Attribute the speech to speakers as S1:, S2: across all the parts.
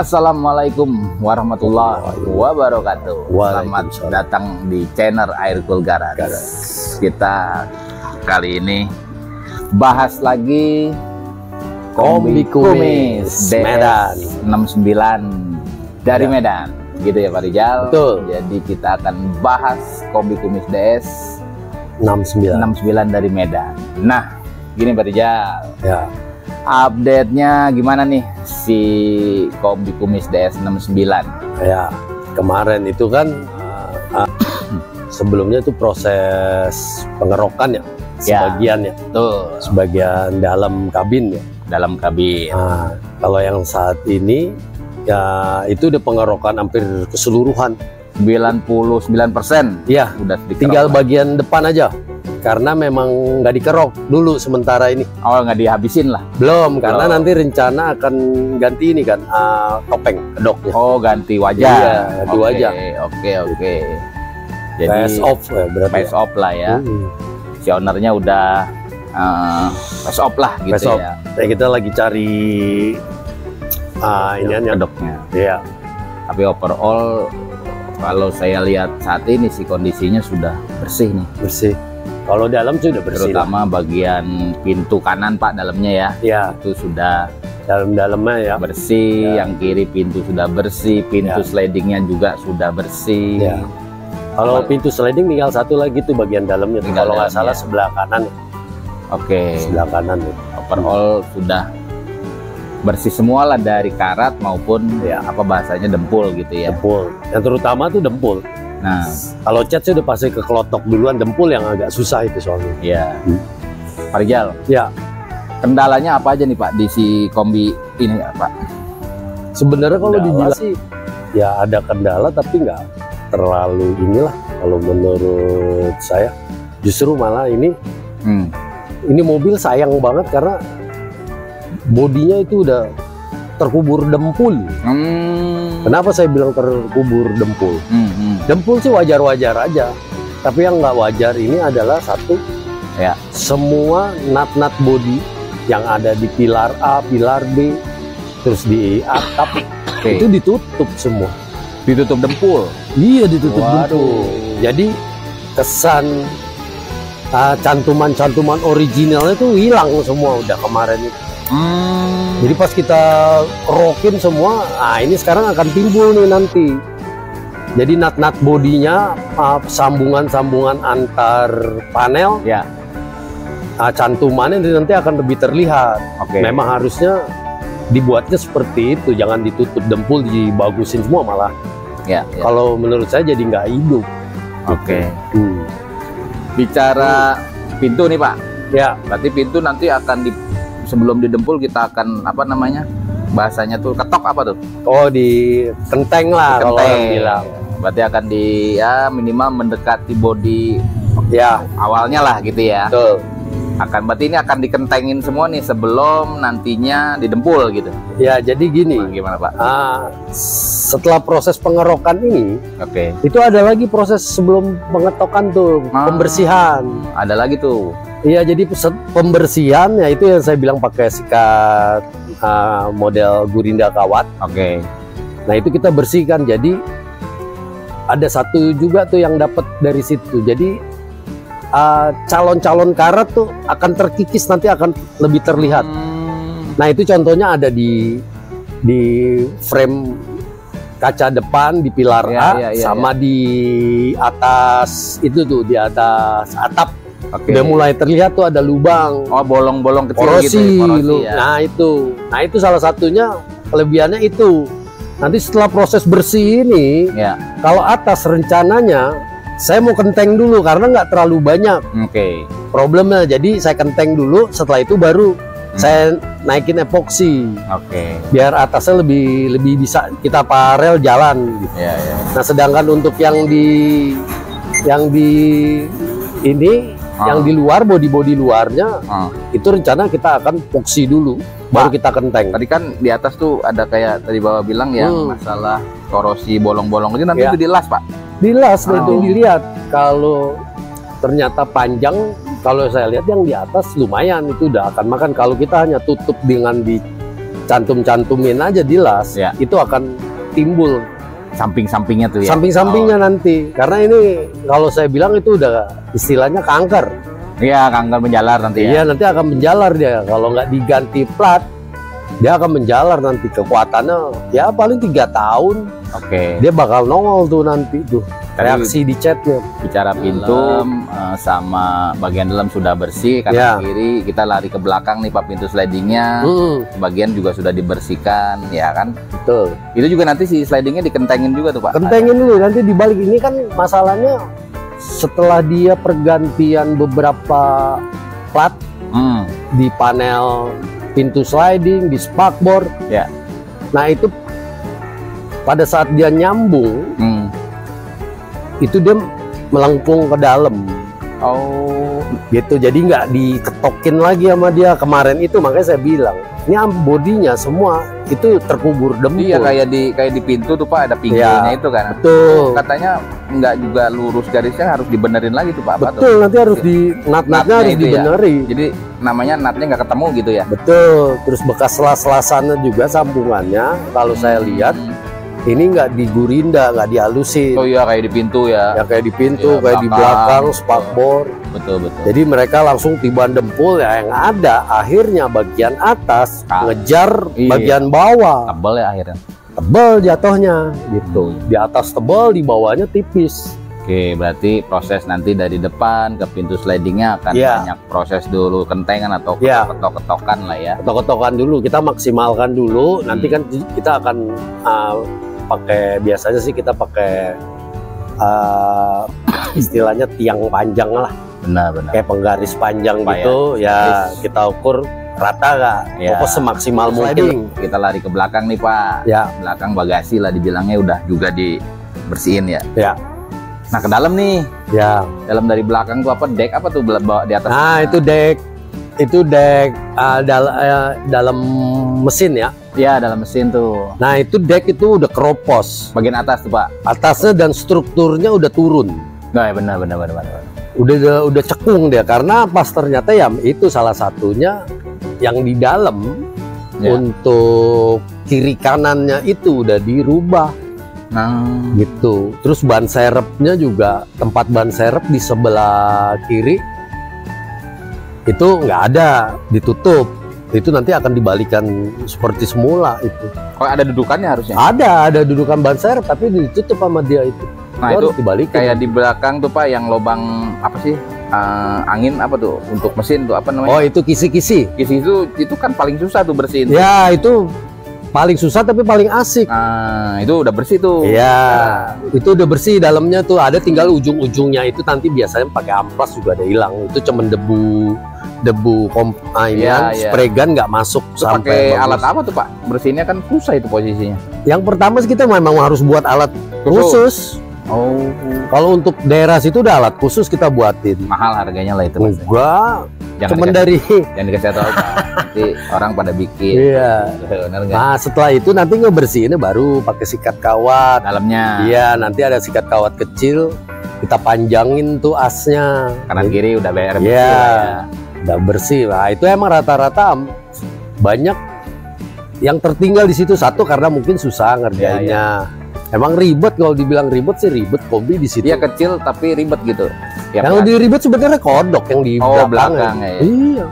S1: Assalamualaikum warahmatullahi wabarakatuh. Selamat datang di channel Air Cool Garage. Kita kali ini bahas lagi kombi kumis
S2: Medan
S1: 69 dari Medan, gitu ya Pak Rijal.
S2: Betul.
S1: Jadi kita akan bahas kombi kumis DS
S2: 69
S1: dari Medan. Nah, gini Pak Rijal.
S2: ya.
S1: Update-nya gimana nih si kombi kumis DS69?
S2: Ya, kemarin itu kan sebelumnya itu proses pengerokan ya, sebagian ya,
S1: Tuh,
S2: sebagian dalam kabin ya.
S1: dalam kabin.
S2: Nah, kalau yang saat ini ya itu udah pengerokan hampir keseluruhan.
S1: 99%
S2: Iya,
S1: udah dikerok.
S2: tinggal bagian depan aja. Karena memang nggak dikerok dulu sementara ini.
S1: Oh, nggak dihabisin lah.
S2: Belum, karena nanti rencana akan ganti ini kan, topeng kedoknya.
S1: Oh, ganti wajah.
S2: Iya, ganti
S1: Oke,
S2: wajah.
S1: Oke. Jadi
S2: Face off ya berarti.
S1: face off lah ya. Si ownernya udah face off lah gitu
S2: Face off.
S1: ya.
S2: Ya, kita lagi cari iniannya.
S1: Kedoknya.
S2: Iya.
S1: Tapi overall kalau saya lihat saat ini sih kondisinya sudah bersih nih.
S2: Bersih. Kalau dalam sudah bersih.
S1: Terutama bagian pintu kanan Pak, dalamnya ya.
S2: Ya,
S1: Itu sudah
S2: dalam-dalamnya ya.
S1: bersih,
S2: Ya.
S1: yang kiri pintu sudah bersih, pintu
S2: Ya.
S1: slidingnya juga sudah bersih.
S2: Ya. Kalau pintu sliding tinggal satu lagi tuh bagian dalamnya. Tuh.
S1: Tinggal
S2: Kalau nggak
S1: dalamnya.
S2: salah sebelah kanan.
S1: Oke,
S2: Sebelah kanan tuh.
S1: overall sudah bersih semua lah dari karat maupun
S2: Ya.
S1: apa bahasanya dempul gitu ya.
S2: Dempul. Yang terutama tuh dempul.
S1: Nah,
S2: Kalau cat sih udah pasti ke kelotok duluan, dempul yang agak susah itu soalnya.
S1: ya, Pak Rijal,
S2: Ya,
S1: kendalanya apa aja nih Pak di si kombi ini Pak?
S2: sebenarnya kalau
S1: Kendala
S2: dibilang sih ya ada kendala tapi nggak terlalu inilah kalau menurut saya. Justru malah ini mobil sayang banget karena bodinya itu udah terkubur dempul. Kenapa saya bilang terkubur dempul? Dempul sih wajar-wajar aja. Tapi yang nggak wajar ini adalah satu,
S1: Ya.
S2: semua nut-nut body yang ada di pilar A, pilar B, terus di atap
S1: Oke.
S2: itu ditutup semua.
S1: Ditutup dempul.
S2: Iya, ditutup
S1: Waduh.
S2: dempul. Jadi kesan cantuman-cantuman originalnya tuh hilang semua udah kemarin itu. Jadi pas kita kerokin semua, ini sekarang akan timbul nih nanti. Jadi nut-nut bodinya, sambungan-sambungan antar panel,
S1: Ya.
S2: cantumannya nanti akan lebih terlihat.
S1: Oke.
S2: Memang harusnya dibuatnya seperti itu, jangan ditutup dempul, dibagusin semua malah.
S1: Ya.
S2: Kalau menurut saya jadi nggak hidup.
S1: Oke.
S2: Hmm.
S1: Bicara pintu nih Pak.
S2: Ya,
S1: Berarti pintu nanti akan sebelum didempul kita akan apa namanya? Bahasanya tuh ketok apa tuh?
S2: oh di kenteng lah kalau
S1: Kenteng.
S2: orang bilang.
S1: Berarti akan minimal mendekati body
S2: Ya,
S1: awalnya lah gitu ya.
S2: betul.
S1: Berarti ini akan dikentengin semua nih sebelum nantinya didempul gitu.
S2: Ya, jadi gini.
S1: Gimana Pak?
S2: Setelah proses pengerokan ini,
S1: Oke.
S2: itu ada lagi proses sebelum pengetokan tuh, pembersihan.
S1: Ada lagi tuh.
S2: Iya, jadi pembersihan ya itu yang saya bilang pakai sikat model Gurinda kawat.
S1: Oke.
S2: Nah, itu kita bersihkan. Jadi ada satu juga tuh yang dapat dari situ. Jadi calon-calon karat tuh akan terkikis, nanti akan lebih terlihat. Nah, itu contohnya ada di frame kaca depan di pilar A, sama di atas itu tuh, di atas atap.
S1: Oke.
S2: Udah mulai terlihat tuh ada lubang,
S1: Oh, bolong-bolong kecil
S2: korosi,
S1: gitu. Ya.
S2: Nah itu salah satunya, kelebihannya itu. Nanti setelah proses bersih ini,
S1: Ya.
S2: kalau atas rencananya saya mau kenteng dulu karena nggak terlalu banyak
S1: Oke.
S2: problemnya. Jadi saya kenteng dulu, setelah itu baru saya naikin epoksi
S1: Oke.
S2: biar atasnya lebih bisa kita parel jalan gitu.
S1: Ya.
S2: Nah, sedangkan untuk yang di ini yang di luar, bodi luarnya itu rencana kita akan epoksi dulu, baru kita kenteng.
S1: Tadi kan di atas tuh ada kayak tadi Bapak bilang ya, masalah korosi bolong-bolong itu nanti
S2: Ya.
S1: itu dilas Pak.
S2: Dilas, itu dilihat kalau ternyata panjang. Kalau saya lihat yang di atas lumayan itu udah akan makan. Kalau kita hanya tutup dengan cantum-cantumin aja di las,
S1: Ya.
S2: itu akan timbul
S1: Samping-sampingnya tuh ya.
S2: samping-sampingnya nanti. Karena ini kalau saya bilang itu udah istilahnya kanker.
S1: Iya, kanker menjalar nanti ya.
S2: Iya, nanti akan menjalar dia. Kalau nggak diganti plat, dia akan menjalar nanti. Kekuatannya ya paling 3 tahun.
S1: Oke.
S2: Dia bakal nongol tuh nanti tuh. Reaksi di catnya.
S1: Bicara pintu sama bagian dalam sudah bersih, kanan
S2: Ya.
S1: kiri kita lari ke belakang nih Pak, pintu slidingnya bagian juga sudah dibersihkan ya kan.
S2: Betul.
S1: Itu juga nanti si slidingnya dikentengin juga tuh Pak.
S2: Kentengin dulu nanti dibalik. Ini kan masalahnya setelah dia pergantian beberapa plat di panel pintu sliding, di spakbor.
S1: Ya.
S2: Nah itu pada saat dia nyambung itu dia melengkung ke dalam.
S1: Oh,
S2: Gitu, jadi nggak diketokin lagi sama dia. Kemarin itu makanya saya bilang ini bodinya semua itu terkubur dempul.
S1: iya kayak di pintu tuh Pak ada pinggirnya itu kan.
S2: Betul.
S1: Katanya nggak juga lurus garisnya, harus dibenerin lagi tuh Pak. Apa tuh?
S2: Betul, nanti harus di nat-natnya harus
S1: itu ya.
S2: dibeneri.
S1: Jadi namanya natnya nggak ketemu gitu ya.
S2: Betul, terus bekas selas-selasannya juga sambungannya kalau saya lihat ini nggak digurinda, nggak dihalusin.
S1: Oh iya kayak di pintu ya.
S2: Ya kayak di pintu,
S1: Ya,
S2: kayak di belakang,
S1: belakang.
S2: spakbor.
S1: Betul.
S2: Jadi mereka langsung tiban dempul ya, yang ada akhirnya bagian atas ngejar
S1: Iya.
S2: bagian bawah.
S1: Tebal ya akhirnya.
S2: Tebal jatuhnya gitu. Di atas tebal, di bawahnya tipis.
S1: Oke, berarti proses nanti dari depan ke pintu slidingnya akan
S2: Iya.
S1: banyak proses dulu, kentengan atau
S2: Iya.
S1: ketok-ketokan lah ya.
S2: Ketok-ketokan dulu, kita maksimalkan dulu. Nanti kan kita akan pakai, biasanya sih kita pakai istilahnya tiang panjang lah,
S1: Benar.
S2: kayak penggaris panjang
S1: Supaya
S2: gitu ya,
S1: garis.
S2: kita ukur rata gak,
S1: Ya.
S2: pokoknya semaksimal mungkin.
S1: Kita lari ke belakang nih Pak.
S2: Ya.
S1: Belakang bagasi lah dibilangnya udah juga dibersihin ya.
S2: Ya.
S1: Nah ke dalam nih,
S2: Ya,
S1: dalam dari belakang tuh apa deck apa tuh bawa di atas?
S2: nah itu deck dalam mesin ya.
S1: Ya dalam mesin tuh.
S2: Nah itu deck itu udah keropos,
S1: Bagian atas tuh Pak.
S2: atasnya dan strukturnya udah turun.
S1: Nah ya benar.
S2: Udah cekung dia, karena pas ternyata ya itu salah satunya yang di dalam
S1: Ya.
S2: untuk kiri kanannya itu udah dirubah
S1: Nah,
S2: gitu. Terus ban serepnya juga, tempat ban serep di sebelah kiri itu nggak ada, ditutup. Itu nanti akan dibalikan seperti semula itu.
S1: kok ada dudukannya harusnya?
S2: Ada dudukan ban serep tapi ditutup sama dia itu.
S1: Nah
S2: Itu
S1: itu
S2: harus dibalikin.
S1: kayak di belakang tuh Pak yang lubang apa sih? Angin apa tuh untuk mesin tuh apa namanya?
S2: Oh itu kisi-kisi.
S1: Kisi itu kan paling susah tuh bersihin.
S2: Ya itu paling susah tapi paling asik.
S1: Nah itu udah bersih tuh.
S2: Iya, itu udah bersih dalamnya tuh. Ada tinggal ujung-ujungnya itu nanti biasanya pakai amplas juga ada hilang. Itu cuman debu
S1: Iya, iya.
S2: spray gun nggak masuk
S1: Terus pakai
S2: sampai bagus.
S1: alat apa tuh Pak? Bersihinnya kan susah itu posisinya.
S2: Yang pertama sih kita memang harus buat alat khusus.
S1: Oh,
S2: Kalau untuk daerah situ udah alat khusus kita buatin.
S1: mahal harganya lah itu Mas.
S2: Enggak,
S1: Jangan
S2: cuman
S1: dikasih,
S2: dari
S1: jangan dikasih tahu Pak. Nanti orang pada bikin.
S2: iya.
S1: Benar nggak?
S2: Nah setelah itu nanti ngebersihinnya baru pakai sikat kawat.
S1: Dalamnya
S2: Iya, nanti ada sikat kawat kecil, kita panjangin tuh asnya.
S1: kanan kiri udah bayar bersih
S2: Iya.
S1: lah ya.
S2: Udah bersih. Nah itu emang rata-rata banyak yang tertinggal di situ. Satu karena mungkin susah ngerjainnya. Emang ribet, kalau dibilang ribet sih ribet Kombi di situ.
S1: Dia kecil tapi ribet gitu. Ya,
S2: Yang
S1: Pak.
S2: lebih ribet sebenarnya kodok yang di
S1: Oh,
S2: belakang.
S1: belakangnya ya.
S2: Iya.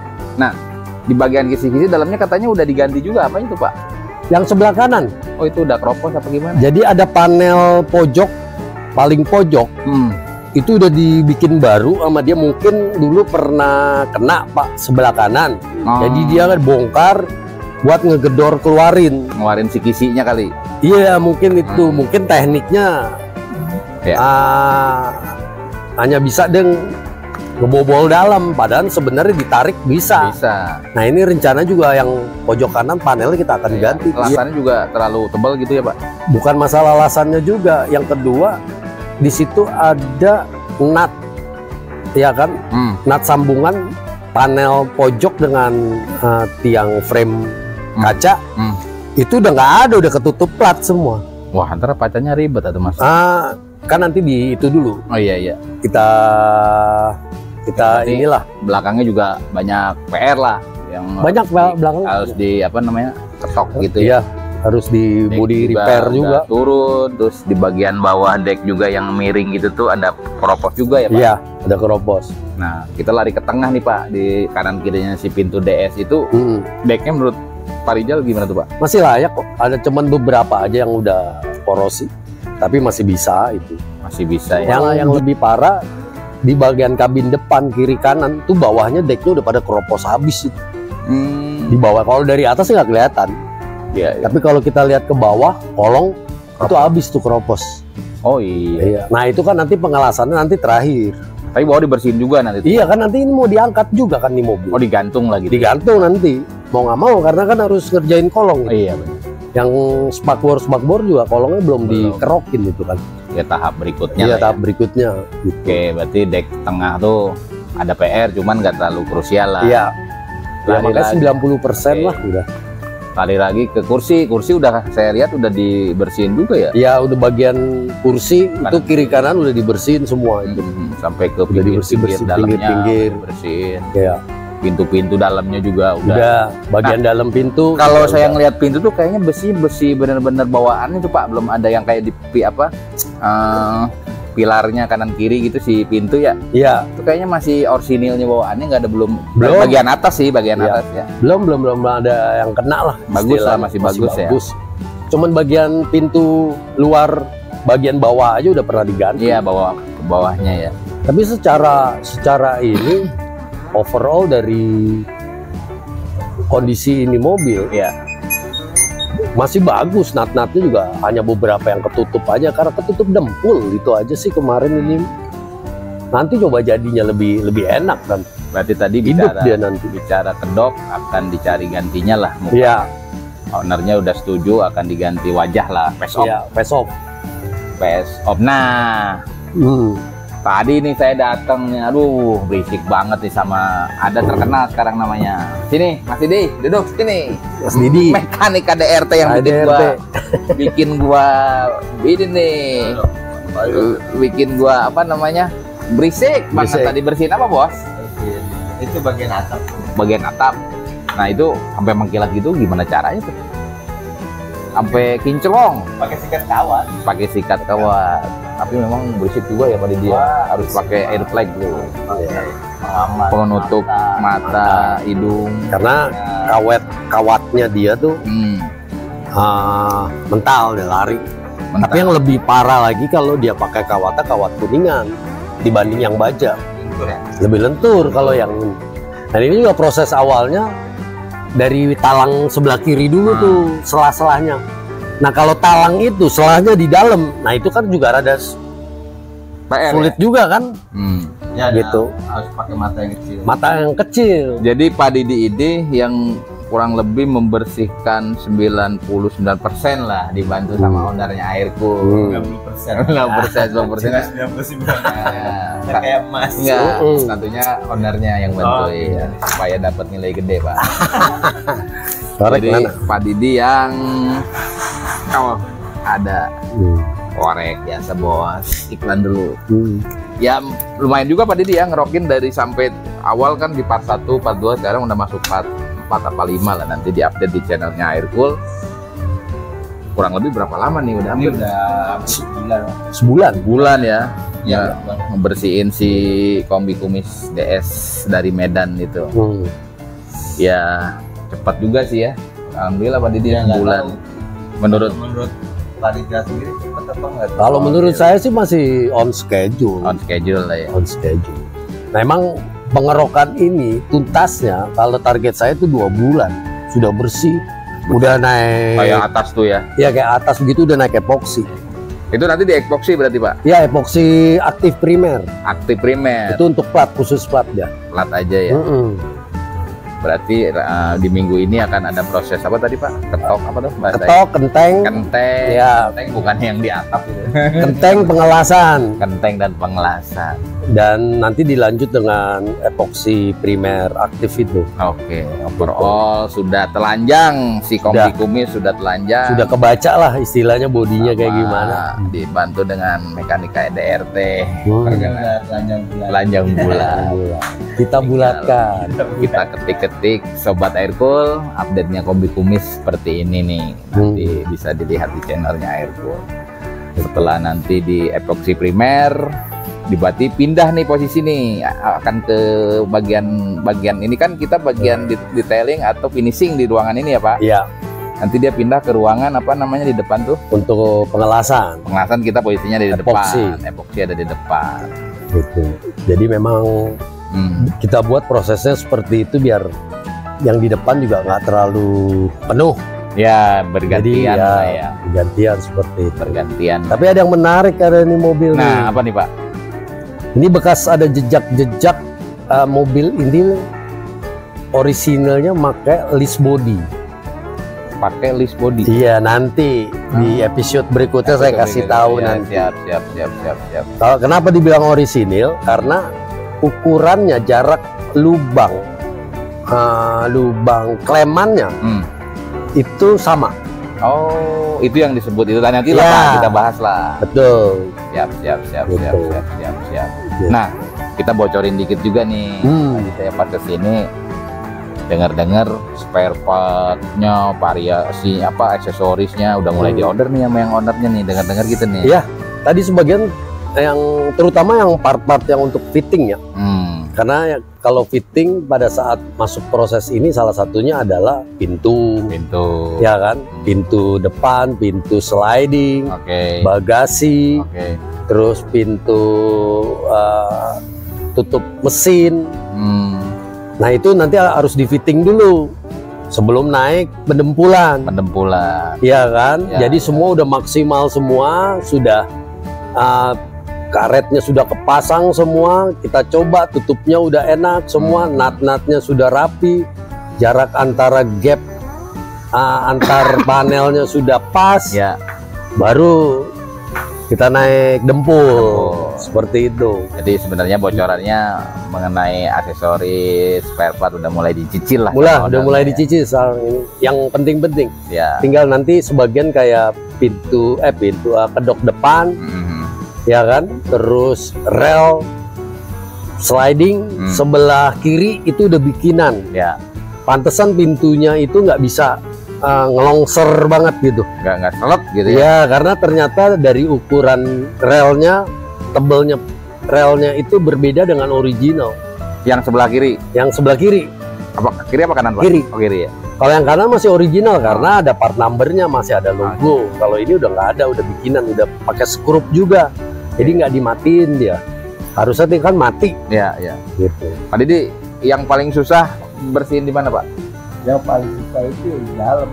S1: Di bagian kisi-kisi dalamnya katanya udah diganti juga, apa itu Pak?
S2: Yang sebelah kanan.
S1: Oh itu udah keropos apa gimana?
S2: Jadi ada panel pojok, paling pojok itu udah dibikin baru sama dia, mungkin dulu pernah kena Pak sebelah kanan.
S1: Oh,
S2: Jadi dia kan bongkar buat ngegedor keluarin.
S1: ngeluarin si kisinya kali.
S2: Iya mungkin itu, mungkin tekniknya
S1: Ya.
S2: hanya bisa deng ngebobol dalam, padahal sebenarnya ditarik bisa.
S1: Bisa.
S2: Nah ini rencana juga yang pojok kanan panelnya kita akan
S1: Iya.
S2: ganti.
S1: Lasannya juga terlalu tebal gitu ya Pak?
S2: Bukan masalah alasannya juga. Yang kedua di situ ada nut, ya kan? Nut sambungan panel pojok dengan tiang frame kaca. Itu udah nggak ada, udah ketutup plat semua.
S1: Wah antara pacanya ribet atau Mas?
S2: Kan nanti di itu dulu
S1: Oh iya.
S2: kita
S1: Berarti
S2: inilah
S1: belakangnya juga banyak PR lah yang
S2: banyak belakang.
S1: harus di apa namanya ketok gitu ya.
S2: Iya, harus di
S1: Deck
S2: body repair
S1: udah
S2: juga.
S1: turun, terus di bagian bawah deck juga yang miring gitu tuh ada keropos juga ya Pak.
S2: Iya, ada keropos.
S1: Nah kita lari ke tengah nih Pak, di kanan kirinya si pintu DS itu decknya menurut Pak Rijal gimana tuh Pak?
S2: Masih layak kok. Ada cuman beberapa aja yang udah korosi, tapi masih bisa itu.
S1: Masih bisa ya.
S2: Yang lebih parah di bagian kabin depan kiri kanan tuh bawahnya decknya udah pada keropos habis itu. Di bawah, kalau dari atas nggak kelihatan.
S1: Iya, iya.
S2: Tapi kalau kita lihat ke bawah kolong itu habis tuh keropos.
S1: Oh iya.
S2: Nah itu kan nanti pengelasannya nanti terakhir.
S1: Tapi bawah dibersihin juga nanti.
S2: Iya kan, nanti ini mau diangkat juga kan di mobil.
S1: Oh digantung lagi.
S2: Digantung nanti. Mau nggak mau karena kan harus ngerjain kolong.
S1: Oh, iya benar.
S2: Yang spakbor juga kolongnya belum dikerokin itu kan.
S1: Ya tahap berikutnya.
S2: Iya
S1: lah
S2: tahap
S1: ya.
S2: berikutnya. Gitu.
S1: Oke, berarti deck tengah tuh ada PR, cuman nggak terlalu krusial lah.
S2: Iya. Ya,
S1: Lari
S2: makanya
S1: lagi.
S2: 90% lah udah.
S1: Kali lagi ke kursi udah saya lihat udah dibersihin juga ya.
S2: Ya udah bagian kursi itu kiri kanan udah dibersihin semua itu.
S1: Sampai ke
S2: Udah
S1: pinggir-pinggir dalamnya
S2: pinggir-pinggir.
S1: bersihin.
S2: Ya.
S1: Pintu-pintu dalamnya juga
S2: Udah bagian dalam pintu.
S1: Kalau
S2: udah,
S1: saya ngelihat pintu tuh kayaknya besi bener-bener bawaannya tuh Pak, belum ada yang kayak di pilarnya kanan kiri gitu si pintu ya.
S2: Iya.
S1: Itu kayaknya masih orisinilnya bawaannya, nggak ada belum.
S2: Belum.
S1: Bagian atas sih, bagian
S2: Iya.
S1: atas ya.
S2: Belum ada yang kena lah.
S1: Bagus lah,
S2: Istilahnya.
S1: masih bagus ya.
S2: Cuman bagian pintu luar bagian bawah aja udah pernah diganti.
S1: Iya, ke bawahnya ya.
S2: Tapi secara ini overall dari kondisi ini mobil
S1: Iya.
S2: masih bagus. Nat-natnya juga hanya beberapa yang ketutup aja karena ketutup dempul itu aja sih kemarin ini. Nanti coba jadinya lebih enak kan.
S1: Berarti tadi
S2: Hidup dia nanti.
S1: bicara kedok akan dicari gantinya lah.
S2: Iya.
S1: Ownernya udah setuju akan diganti wajah lah, face off.
S2: Iya, face off.
S1: Face off. Nah, tadi nih saya datang nih, aduh berisik banget nih sama ada terkenal sekarang namanya. Sini, Mas Didi, duduk sini.
S2: Mas Didi.
S1: Mekanik KDRT yang bikin gua ini nih. Bikin gua apa namanya? Berisik banget tadi. Bersihin apa, Bos?
S3: Itu bagian atap.
S1: Bagian atap. Nah, itu sampai mengkilat gitu gimana caranya tuh? Sampai kinclong.
S3: Pakai sikat kawat.
S1: Pakai sikat kawat. Tapi memang berisik juga ya pada dia. Harus pakai air flag dulu. Penutup mata, hidung.
S2: Karena kawatnya dia tuh mental dia lari.
S1: Mental.
S2: Tapi yang lebih parah lagi kalau dia pakai kawat kuningan dibanding yang baja. Lebih lentur kalau yang ini. Dan ini juga proses awalnya dari talang sebelah kiri dulu tuh selah-selahnya. Nah kalau talang itu selahnya di dalam, nah itu kan juga rada
S1: PR,
S2: sulit
S1: ya?
S2: juga kan.
S3: Ya,
S2: Gitu.
S3: Harus pakai mata yang kecil.
S2: Mata yang kecil.
S1: Jadi Pak Didi ini yang kurang lebih membersihkan 99% lah, dibantu sama ownernya Aircool.
S3: 60%.
S1: 60%.
S3: Kayak emas.
S1: Enggak, tentunya ownernya yang bantuin supaya dapat nilai gede Pak. Jadi Pak Didi yang ada korek biasa bos, iklan dulu. Ya lumayan juga Pak Didi ya ngerokin dari sampai awal kan di part 1, part 2, sekarang udah masuk part 4 apa 5 lah, nanti diupdate di channelnya Aircool. Kurang lebih berapa lama nih udah?
S3: Ini
S1: Hampir
S3: udah
S1: sebulan ya.
S3: Ya,
S1: Ngebersihin si kombi kumis DS dari Medan itu. Ya cepat juga sih ya. Alhamdulillah Pak Didi sebulan. Menurut
S3: Pak Rijal sendiri cepat apa enggak?
S2: Kalau menurut saya sih masih on schedule.
S1: on schedule lah ya.
S2: On schedule. Nah emang pengerokan ini tuntasnya kalau target saya itu 2 bulan sudah bersih, udah naik
S1: Kayak atas tuh ya.
S2: ya kayak atas begitu udah naik epoksi.
S1: Itu nanti di epoxy berarti Pak?
S2: Ya epoksi aktif primer
S1: Aktif primer.
S2: itu untuk plat, khusus plat ya.
S1: Plat aja ya. Berarti di minggu ini akan ada proses apa tadi Pak? Ketok apa tuh bahasa?
S2: Ketok, kenteng,
S1: Kenteng.
S2: Ya.
S1: Kenteng bukan yang di atap itu.
S2: kenteng pengelasan
S1: Kenteng dan pengelasan.
S2: dan nanti dilanjut dengan epoksi primer aktif itu.
S1: Oke, overall sudah telanjang si kombi
S2: Sudah.
S1: kumis sudah telanjang.
S2: Sudah kebaca lah istilahnya bodinya kayak
S1: Sama
S2: gimana.
S1: Dibantu dengan mekanik KDRT.
S3: Udah telanjang bulan.
S1: Telanjang bulan.
S2: Kita bulatkan.
S1: Kita ketik ketik Sobat Aircool, update-nya kombi kumis seperti ini nih. Nanti bisa dilihat di channelnya Aircool. Setelah nanti di epoxy primer, berarti pindah nih posisi nih, akan ke bagian ini kan kita bagian detailing atau finishing di ruangan ini ya Pak?
S2: Iya.
S1: Nanti dia pindah ke ruangan apa namanya di depan tuh?
S2: Untuk pengelasan.
S1: Pengelasan kita posisinya di
S2: Epoxy.
S1: depan, epoxy ada di depan.
S2: Gitu. Jadi memang kita buat prosesnya seperti itu biar yang di depan juga nggak terlalu penuh.
S1: Ya bergantian
S2: Jadi,
S1: lah ya.
S2: Bergantian seperti itu.
S1: Bergantian.
S2: Tapi ada yang menarik ada ini mobil nih.
S1: Nah apa nih Pak?
S2: Ini bekas ada jejak-jejak mobil ini orisinalnya pakai list body.
S1: Pakai list body.
S2: Iya, nanti di episode berikutnya saya kasih tahu
S1: ya,
S2: nanti.
S1: Siap.
S2: Kalau kenapa dibilang orisinil? Karena ukurannya, jarak lubang klemannya itu sama.
S1: Oh, itu yang disebut itu nanti lah
S2: Ya.
S1: Pak, kita bahas lah.
S2: Betul.
S1: Siap.
S2: Betul.
S1: Ya. Nah, kita bocorin dikit juga nih. Tadi saya pas kesini dengar-dengar spare part-nya, variasi apa aksesorisnya udah mulai diorder nih sama yang ownernya nih, dengar-dengar gitu nih.
S2: Iya, tadi sebagian yang terutama yang part-part yang untuk fitting ya. Karena kalau fitting pada saat masuk proses ini salah satunya adalah pintu. Ya kan? Pintu depan, pintu sliding, bagasi, terus pintu tutup mesin. Nah itu nanti harus di fitting dulu sebelum naik pendempulan. Iya kan?
S1: Ya.
S2: Jadi semua udah maksimal semua, sudah karetnya sudah kepasang semua, kita coba tutupnya udah enak semua, nut-nutnya sudah rapi, jarak antara gap antar panelnya sudah pas, baru kita naik dempul. Seperti itu.
S1: Jadi sebenarnya bocorannya mengenai aksesoris spare part udah mulai dicicil lah.
S2: Udah mulai dicicil ini. Yang penting-penting.
S1: Ya.
S2: Tinggal nanti sebagian kayak pintu kedok depan, ya kan. Terus rel sliding sebelah kiri itu udah bikinan.
S1: Ya.
S2: Pantesan pintunya itu nggak bisa ngelongser banget gitu.
S1: Nggak selot gitu ya.
S2: Ya, karena ternyata dari ukuran relnya, tebelnya relnya itu berbeda dengan original.
S1: Yang sebelah kiri.
S2: Yang sebelah kiri.
S1: Apa kiri apa kanan Pak?
S2: Kiri.
S1: Oh, kiri ya.
S2: Kalau yang kanan masih original karena ada part numbernya, masih ada logo. Kalau ini udah nggak ada, udah bikinan, udah pakai skrup juga. Jadi nggak dimatiin dia. Harusnya dia kan mati.
S1: Iya.
S2: Gitu.
S1: Pak Didi, yang paling susah bersihin di mana Pak?
S3: Yang paling susah itu di dalam.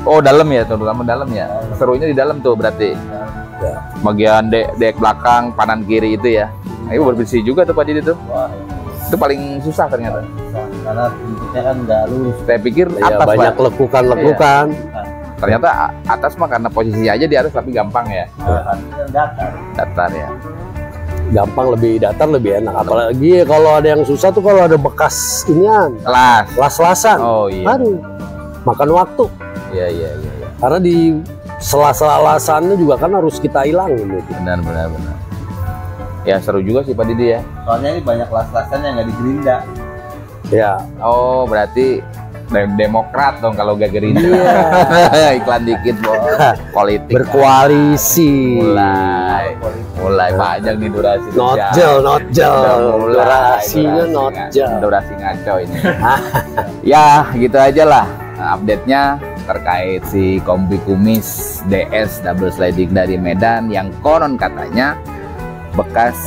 S1: Oh dalam ya, terutama dalam ya. Serunya di dalam tuh berarti.
S2: Ya.
S1: Bagian dek belakang, kanan kiri itu ya. Nah, itu bersih juga tuh Pak Didi tuh.
S3: Wah,
S1: Itu paling susah ternyata.
S3: susah. Karena bentuknya kan nggak lurus.
S1: Saya pikir
S2: Ya,
S1: atas
S2: banyak
S1: Pak.
S2: lekukan-lekukan.
S1: Ternyata atas mah karena posisi aja di atas tapi gampang ya.
S3: Harusnya datar.
S1: Datar ya.
S2: Gampang, lebih datar, lebih enak. Apalagi kalau ada yang susah tuh kalau ada bekas inian,
S1: Kelas.
S2: las-lasan.
S1: Oh iya.
S2: Aduh, makan waktu.
S1: Iya.
S2: Karena di sela-sela lasannya juga kan harus kita hilangin gitu.
S1: Benar. Ya seru juga sih Pak Didi ya.
S3: Soalnya ini banyak las-lasan yang nggak digerinda.
S2: Ya,
S1: Oh berarti Demokrat dong kalau gak Gerindra.
S2: Iya.
S1: Iklan dikit bos. Politik.
S2: berkoalisi.
S1: Mulai panjang nih durasi.
S2: Notjel. Durasinya notjel.
S1: Durasi ngaco ini. Ya gitu aja lah update-nya terkait si kombi kumis DS double sliding dari Medan yang konon katanya bekas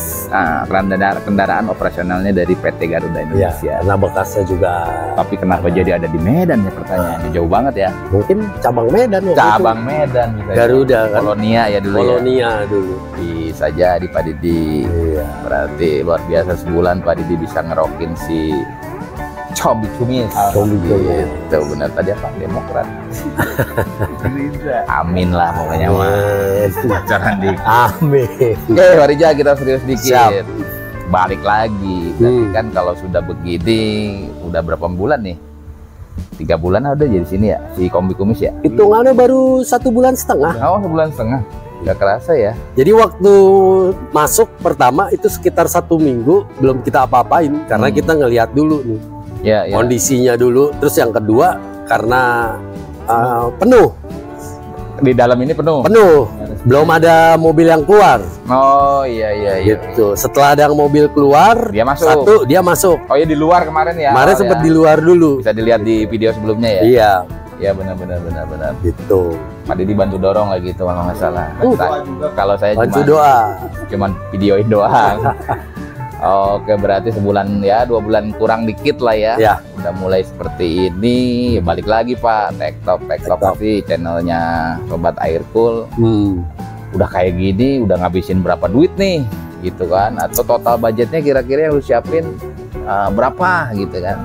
S1: kendaraan operasionalnya dari PT Garuda
S2: Ya,
S1: Indonesia.
S2: karena bekasnya juga.
S1: Tapi kenapa jadi ada di Medan ya pertanyaannya? Jauh banget ya.
S2: Mungkin cabang Medan waktu
S1: Cabang
S2: itu.
S1: Medan bisa.
S2: Garuda kan.
S1: Kolonia ya dulu ya.
S2: Kolonia dulu.
S1: Bisa jadi Pak Didi.
S2: Iya.
S1: Berarti luar biasa sebulan Pak Didi bisa ngerokin si kombi kumis.
S2: Kombi kumis.
S1: Itu benar tadi apa? Demokrat.
S3: Gerindra.
S1: Amin lah pokoknya mah. Bocoran dikit.
S2: Amin.
S1: Oke, Warija kita serius dikit.
S2: Siap.
S1: Balik lagi. Berarti kan kalau sudah begini, udah berapa bulan nih? 3 bulan udah jadi sini ya, si kombi kumis ya?
S2: Hitungannya baru 1,5 bulan.
S1: Oh, 1,5 bulan. Gak kerasa ya?
S2: Jadi waktu masuk pertama itu sekitar 1 minggu belum kita apa-apain karena kita ngelihat dulu nih
S1: Ya, ya.
S2: Kondisinya dulu. Terus yang kedua karena penuh.
S1: Di dalam ini penuh.
S2: Belum ada mobil yang keluar.
S1: Oh iya iya iya.
S2: Gitu. Setelah ada mobil keluar,
S1: Dia masuk.
S2: satu dia masuk.
S1: Oh iya di luar kemarin ya.
S2: Kemarin sempat di luar dulu.
S1: Bisa dilihat di video sebelumnya ya.
S2: Iya,
S1: Iya benar.
S2: gitu.
S1: Pak Didi bantu dorong lagi gitu kalau nggak salah.
S3: Doa juga.
S1: Kalau saya
S2: Bantu doa.
S1: cuman videoin doang. Oke, berarti sebulan ya, 2 bulan kurang dikit lah ya.
S2: Ya.
S1: Udah mulai seperti ini, ya balik lagi Pak, Tektok pasti channelnya Sobat Aircool. Udah kayak gini, udah ngabisin berapa duit nih, gitu kan? Atau total budgetnya kira-kira yang lu siapin berapa, gitu kan?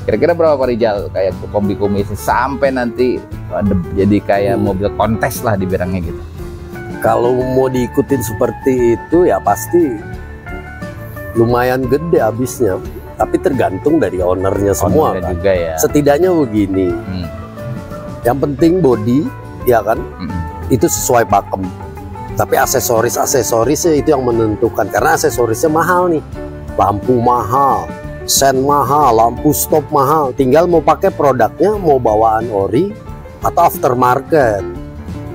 S1: Kira-kira berapa Pak Rijal kayak kombi kumis sampai nanti jadi kayak mobil kontes lah dibilangnya gitu.
S2: Kalau mau diikutin seperti itu ya pasti lumayan gede habisnya. Tapi tergantung dari ownernya semua kan.
S1: Juga ya.
S2: Setidaknya begini. Yang penting body, ya kan? Itu sesuai pakem. Tapi aksesorisnya itu yang menentukan. Karena aksesorisnya mahal nih. Lampu mahal, sen mahal, lampu stop mahal. Tinggal mau pakai produknya, mau bawaan ori atau aftermarket.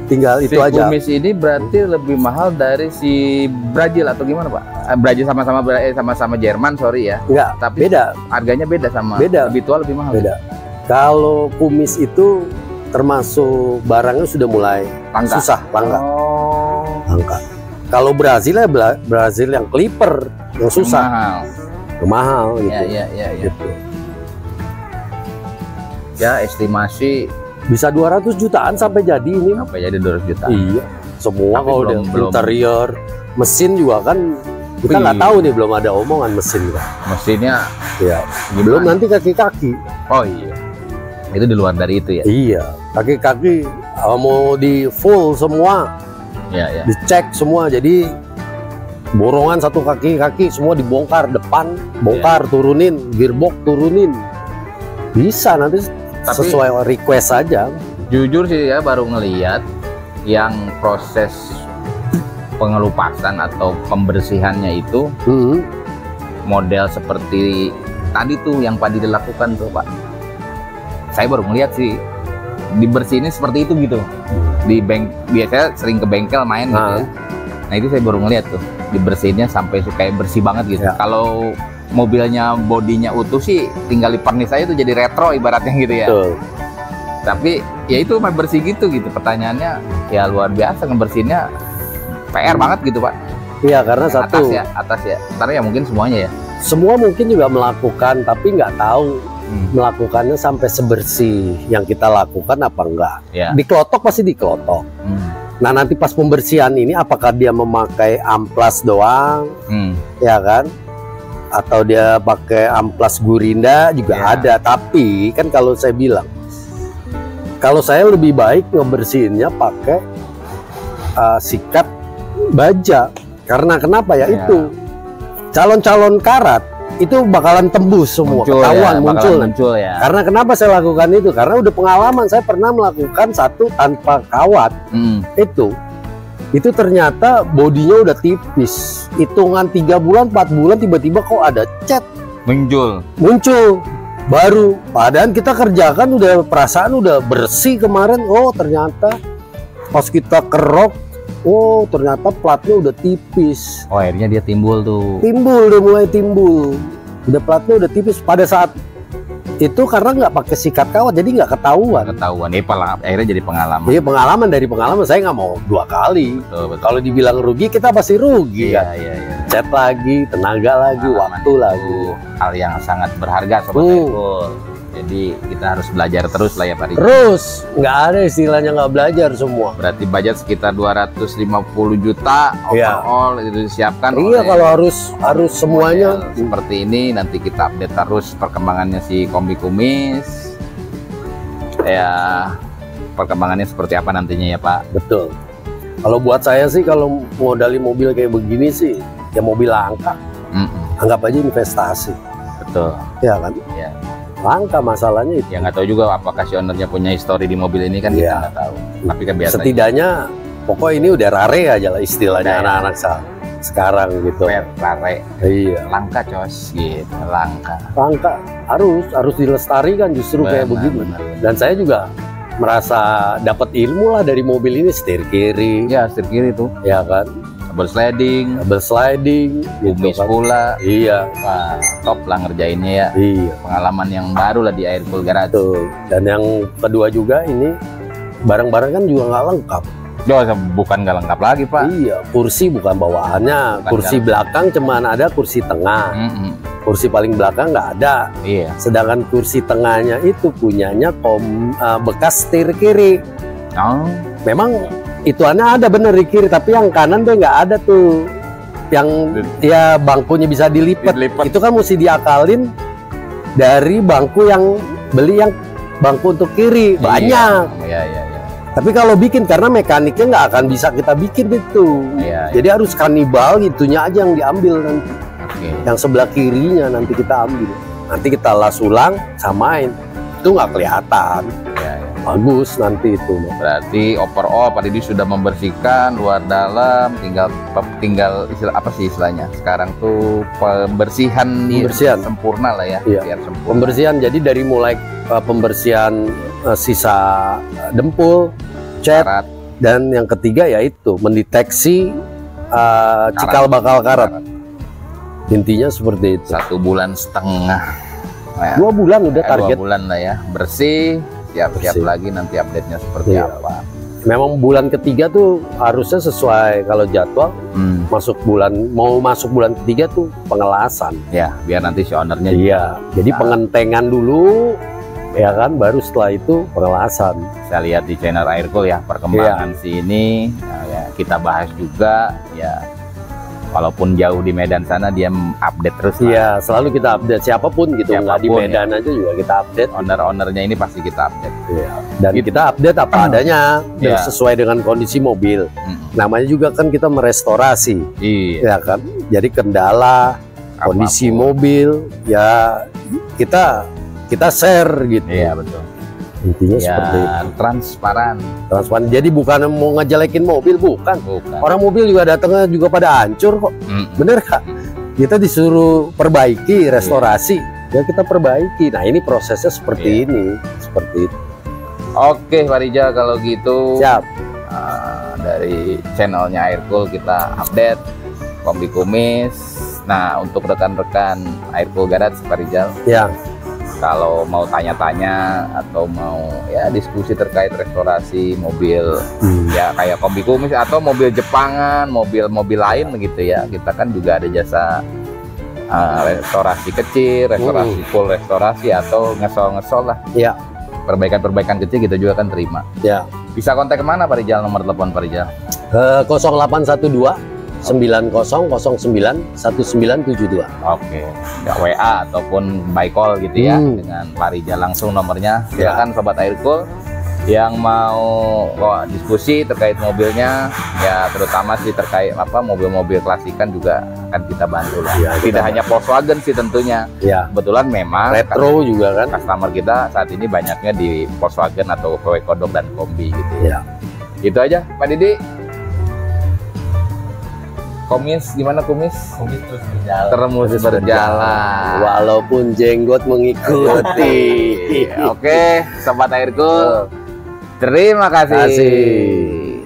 S2: Tinggal itu aja.
S1: Kumis ini berarti lebih mahal dari si Brazil atau gimana Pak? Brazil sama-sama Jerman, sorry ya.
S2: Enggak,
S1: Tapi
S2: beda.
S1: harganya beda sama.
S2: Beda.
S1: Lebih tua lebih mahal.
S2: Beda. Kalau kumis itu termasuk barangnya sudah mulai
S1: Langka.
S2: susah, langka.
S1: Oh.
S2: Langka. Kalau Brazil ya Brazil yang clipper yang susah, mahal gitu.
S1: Ya.
S2: Gitu.
S1: Ya estimasi
S2: Bisa 200 jutaan sampai jadi ini.
S1: apa jadi 200 juta.
S2: Iya, semua
S1: Tapi
S2: kalau udah
S1: belum.
S2: interior, mesin juga kan kita nggak tahu nih, belum ada omongan mesin kan.
S1: Mesinnya
S2: Iya.
S1: gimana?
S2: Belum nanti kaki-kaki.
S1: Oh iya. Itu di luar dari itu ya.
S2: Iya, kaki-kaki mau di full semua,
S1: Iya.
S2: dicek semua. Jadi borongan satu kaki-kaki semua dibongkar, depan bongkar, turunin, gearbox turunin. Bisa nanti
S1: Tapi-
S2: sesuai request saja.
S1: Jujur sih ya baru ngeliat yang proses pengelupasan atau pembersihannya itu model seperti tadi tuh yang Pak Didi lakukan tuh Pak. Saya baru ngeliat sih dibersihinnya seperti itu gitu. Biasanya sering ke bengkel main gitu ya. Nah itu saya baru ngeliat tuh dibersihinnya sampai kayak bersih banget gitu.
S2: Ya.
S1: Kalau mobilnya bodinya utuh sih tinggal dipernis aja tuh jadi retro ibaratnya gitu ya.
S2: Betul.
S1: Tapi ya itu mah bersih gitu. Pertanyaannya ya luar biasa ngebersihinnya PR banget gitu Pak.
S2: Iya, karena satu
S1: Atas ya. Ntar ya mungkin semuanya ya.
S2: semua mungkin juga melakukan, tapi nggak tahu melakukannya sampai sebersih yang kita lakukan apa enggak.
S1: Ya.
S2: Dikelotok pasti dikelotok. Nah nanti pas pembersihan ini apakah dia memakai amplas doang, ya kan? Atau dia pakai amplas gurinda juga
S1: Ya.
S2: ada. Tapi kan kalau saya bilang, kalau saya lebih baik ngebersihinnya pakai sikat baja. Karena kenapa ya,
S1: Ya.
S2: itu calon-calon karat itu bakalan tembus semua, ketahuan
S1: muncul ya.
S2: Karena kenapa saya lakukan itu? Karena udah pengalaman, saya pernah melakukan satu tanpa kawat. Itu ternyata bodinya udah tipis. Hitungan 3 bulan, 4 bulan tiba-tiba kok ada cat muncul baru. Padahal kita kerjakan udah, perasaan udah bersih kemarin. Oh ternyata pas kita kerok, oh ternyata platnya udah tipis.
S1: Oh akhirnya dia timbul tuh.
S2: Udah mulai timbul. Udah platnya udah tipis pada saat itu karena nggak pakai sikat kawat, jadi nggak ketahuan.
S1: Akhirnya jadi pengalaman.
S2: Jadi pengalaman dari pengalaman, saya nggak mau 2 kali.
S1: Betul.
S2: Kalau dibilang rugi, kita pasti rugi kan.
S1: Iya.
S2: Cat lagi, tenaga lagi,
S1: Pengalaman
S2: waktu
S1: itu
S2: lagi.
S1: hal yang sangat berharga Sobat Aircool. Jadi kita harus belajar terus lah ya Pak Rizky.
S2: Terus nggak ada istilahnya nggak belajar semua.
S1: Berarti budget sekitar 250 juta
S2: Iya.
S1: overall itu disiapkan.
S2: Iya,
S1: oleh
S2: kalau harus semuanya.
S1: model seperti ini. Nanti kita update terus perkembangannya si kombi kumis. Ya perkembangannya seperti apa nantinya ya Pak.
S2: Betul. Kalau buat saya sih, kalau modali mobil kayak begini sih, ya mobil langka. Anggap aja investasi.
S1: Betul.
S2: Ya kan?
S1: Iya.
S2: Langka masalahnya itu.
S1: Ya nggak tahu juga apakah si ownernya punya histori di mobil ini kan
S2: Iya.
S1: kita nggak tahu. Tapi kan biasanya
S2: Setidaknya pokok ini udah rare aja lah istilahnya
S1: Udah, ya.
S2: anak-anak saya. sekarang gitu.
S1: Ferrari
S2: Iya.
S1: langka cos gitu, langka.
S2: Langka harus dilestarikan justru kayak
S1: Benar,
S2: begini.
S1: benar.
S2: Dan saya juga merasa dapat ilmu lah dari mobil ini, setir kiri,
S1: Ya setir kiri tuh,
S2: ya kan,
S1: double sliding,
S2: double sliding,
S1: kumis
S2: kan.
S1: pula.
S2: Iya,
S1: Wah, top lah ngerjainnya ya.
S2: iya,
S1: Pengalaman yang baru lah di Aircool Garage.
S2: betul. Dan yang kedua juga ini barang-barang kan juga nggak lengkap.
S1: Bukan nggak lengkap lagi Pak.
S2: Iya, kursi bukan bawaannya,
S1: Bukan
S2: kursi belakang cuman ada kursi tengah,
S1: Mm-mm.
S2: kursi paling belakang nggak ada.
S1: Iya.
S2: Sedangkan kursi tengahnya itu punyanya bekas setir kiri.
S1: Oh,
S2: Memang ituannya ada bener di kiri, tapi yang kanan tuh nggak ada tuh. Yang ya bangkunya bisa dilipat.
S1: Dilipat.
S2: Itu kan mesti diakalin dari bangku yang beli yang bangku untuk kiri banyak.
S1: Iya, iya, iya.
S2: Tapi kalau bikin karena mekaniknya nggak akan bisa kita bikin itu.
S1: Iya,
S2: Jadi harus kanibal gitunya aja yang diambil nanti.
S1: Oke.
S2: Yang sebelah kirinya nanti kita ambil. Nanti kita las ulang, samain. Itu nggak kelihatan.
S1: Iya, iya.
S2: Bagus nanti itu.
S1: Berarti overall Pak Didi sudah membersihkan luar dalam, tinggal istilah apa sih istilahnya? Sekarang tuh pembersihan nih,
S2: Pembersihan.
S1: sempurna lah ya,
S2: Iya.
S1: biar sempurna.
S2: Pembersihan jadi dari mulai pembersihan sisa dempul, cat,
S1: Karat,
S2: dan yang ketiga yaitu mendeteksi cikal bakal karat. Intinya seperti itu.
S1: 1,5 bulan. Nah,
S2: 2 bulan udah
S1: 2
S2: target.
S1: bulan lah ya, bersih. Siap-siap
S2: Bersih.
S1: lagi nanti update-nya seperti
S2: Iya.
S1: apa.
S2: Memang bulan ketiga tuh harusnya sesuai kalau jadwal masuk bulan ketiga tuh pengelasan.
S1: Ya, biar nanti si ownernya
S2: Iya. Jadi pengentengan dulu, ya kan, baru setelah itu pengelasan.
S1: bisa lihat di channel Aircool ya perkembangan si ini. Nah, ya, kita bahas juga ya. Walaupun jauh di Medan sana dia update terus lah.
S2: Iya, selalu kita update siapapun gitu, nggak di
S1: Siapapun,
S2: Medan aja juga kita update.
S1: Owner-ownernya ini pasti kita update.
S2: Iya. Dan
S1: Gitu.
S2: kita update apa adanya dan
S1: Iya.
S2: sesuai dengan kondisi mobil.
S1: Mm-mm.
S2: Namanya juga kan kita merestorasi,
S1: Iya.
S2: ya kan. Jadi kendala, kondisi
S1: apapun.
S2: mobil, ya kita share gitu.
S1: Iya betul.
S2: Intinya
S1: Ya,
S2: seperti itu.
S1: transparan.
S2: Transparan. Jadi bukan mau ngejelekin mobil, bukan.
S1: Bukan.
S2: Orang mobil juga datangnya juga pada hancur kok.
S1: Mm-mm.
S2: Bener kak? Kita disuruh perbaiki, restorasi, ya kita perbaiki. Nah ini prosesnya seperti ini, seperti itu.
S1: Oke Pak Rijal, kalau gitu
S2: Siap.
S1: dari channelnya Aircool kita update kombi kumis. Nah untuk rekan-rekan Aircool Garage Pak Rijal,
S2: Ya,
S1: kalau mau tanya-tanya atau mau ya diskusi terkait restorasi mobil ya kayak kombi kumis atau mobil Jepangan, mobil-mobil lain begitu ya, kita kan juga ada jasa restorasi kecil, restorasi full restorasi atau ngesol-ngesol lah.
S2: Ya.
S1: Perbaikan-perbaikan kecil kita juga kan terima.
S2: Ya.
S1: Bisa kontak kemana Pak Rijal, nomor telepon Pak Rijal?
S2: 0812 9009 1972.
S1: Oke, ya WA ataupun by call gitu ya dengan Pak Rijal langsung nomornya. Silakan Sobat Aircool yang mau diskusi terkait mobilnya, ya terutama sih terkait apa mobil-mobil klasikan juga akan kita bantu lah.
S2: Ya,
S1: Tidak hanya Volkswagen sih tentunya.
S2: Ya.
S1: Kebetulan memang
S2: Retro juga kan.
S1: customer kita saat ini banyaknya di Volkswagen atau VW Kodok dan Kombi gitu.
S2: Ya.
S1: Gitu aja Pak Didi. Kumis gimana kumis?
S3: Kumis terus berjalan.
S1: Terus berjalan.
S2: Walaupun jenggot mengikuti.
S1: Oke, Sobat Aircool. Terima kasih.
S2: Kasih.